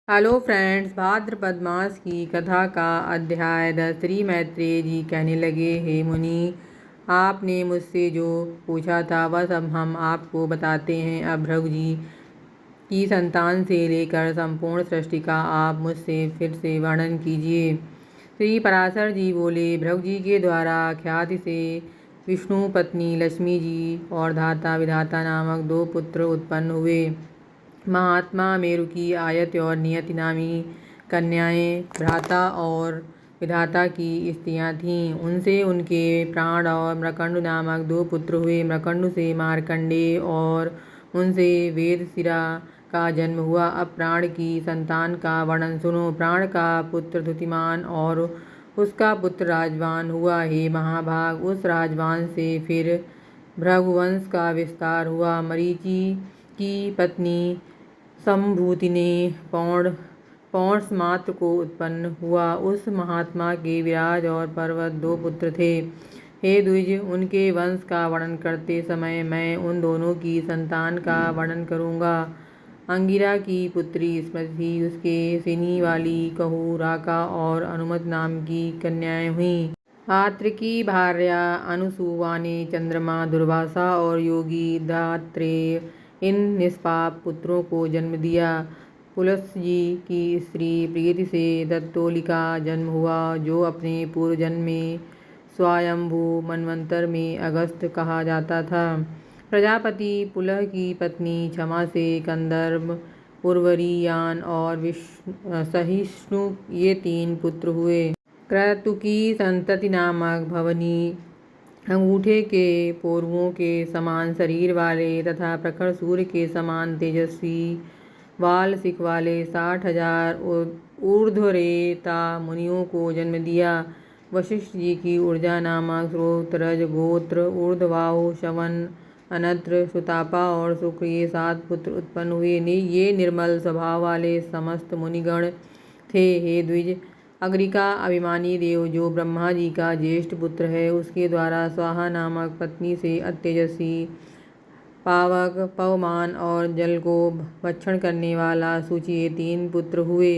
Hello friends, भाद्रपद मास की कथा का अध्याय 10। श्री मैत्रेय जी कहने लगे, हे मुनि, आपने मुझसे जो पूछा था वह सब हम आपको बताते हैं। अब भृगु जी की संतान से लेकर संपूर्ण सृष्टि का आप मुझसे फिर से वर्णन कीजिए। श्री पराशर जी बोले, भृगु जी के द्वारा ख्याति से विष्णु पत्नी लक्ष्मी जी और धाता विधाता नामक 2 पुत्र उत्पन्न हुए। महात्मा मेरु की आयत्य और नियति नामी कन्याएं भ्राता और विधाता की स्त्रियां थीं। उनसे उनके प्राण और मृकंडु नामक 2 पुत्र हुए। मृकंडु से मार्कंडेय और उनसे वेदशिरा का जन्म हुआ। अब प्राण की संतान का वर्णन सुनो। प्राण का पुत्र द्युतिमान और उसका पुत्र राजवान हुआ। हे महाभाग, उस राजवान से फिर भृगुवंश का विस्तार हुआ। मरीचि की पत्नी संभूति ने पौंड्र मात्र को उत्पन्न हुआ। उस महात्मा के विराज और पर्वत 2 पुत्र थे। हे द्विज, उनके वंश का वर्णन करते समय मैं उन दोनों की संतान का वर्णन करूँगा। अंगिरा की पुत्री स्मृति, उसके सिनी वाली कहू, राका और अनुमत नाम की कन्याएं हुईं। आत्र की भार्या अनुसुवा ने चंद्रमा, दुर्वासा और योगी दात्रेय इन निष्पाप पुत्रों को जन्म दिया। पुलस्त्य जी की स्त्री प्रीति से दत्तोलिका जन्म हुआ, जो अपने पूर्व जन्म में स्वायंभू मनवंतर में अगस्त कहा जाता था। प्रजापति पुलह की पत्नी क्षमा से कंदर्प, उर्वरी, यान और सहिष्णु ये 3 पुत्र हुए। क्रतु की संतति नामक भवनी अंगूठे के पोरुओं के समान शरीर वाले तथा प्रखर सूर्य के समान तेजस्वी वाल शिख वाले 60,000 ऊर्ध्वरेता मुनियों को जन्म दिया। वशिष्ठ जी की ऊर्जा नामक श्रोत्रज गोत्र ऊर्ध्वबाहु, शवन, अनत्र, सुतापा और शुक्र ये 7 पुत्र उत्पन्न हुए। ये निर्मल स्वभाव वाले समस्त मुनिगण थे। हे द्विज, अग्रिका अभिमानी देव, जो ब्रह्मा जी का ज्येष्ठ पुत्र है, उसके द्वारा स्वाहा नामक पत्नी से अत्यजस्वी, पावक, पवमान और जल को भक्षण करने वाला शुचि ये 3 पुत्र हुए।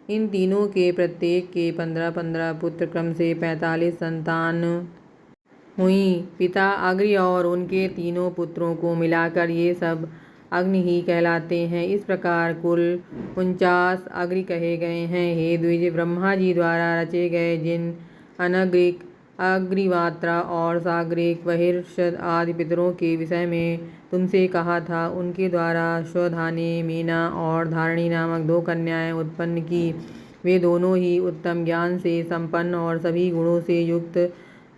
इन तीनों के प्रत्येक के 15-15 पुत्र क्रम से 45 संतान हुई। पिता अग्नि और उनके तीनों पुत्रों को मिलाकर ये सब अग्नि ही कहलाते हैं। इस प्रकार कुल 49 अग्नि कहे गए हैं। हे द्विज, ब्रह्मा जी द्वारा रचे गए जिन अनग्रिक, अग्निमात्रा और साग्रिक, बहिर्षद आदि पितरों के विषय में तुमसे कहा था, उनके द्वारा स्वधा ने मीना और धारणी नामक 2 कन्याएं उत्पन्न की। वे दोनों ही उत्तम ज्ञान से संपन्न और सभी गुणों से युक्त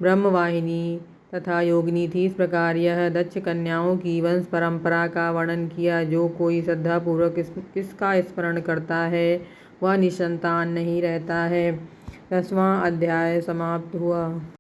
ब्रह्मवाहिनी तथा योगिनी थी। इस प्रकार यह दक्ष कन्याओं की वंश परंपरा का वर्णन किया। जो कोई श्रद्धापूर्वक इसका स्मरण करता है वह निसंतान नहीं रहता है। 10वां अध्याय समाप्त हुआ।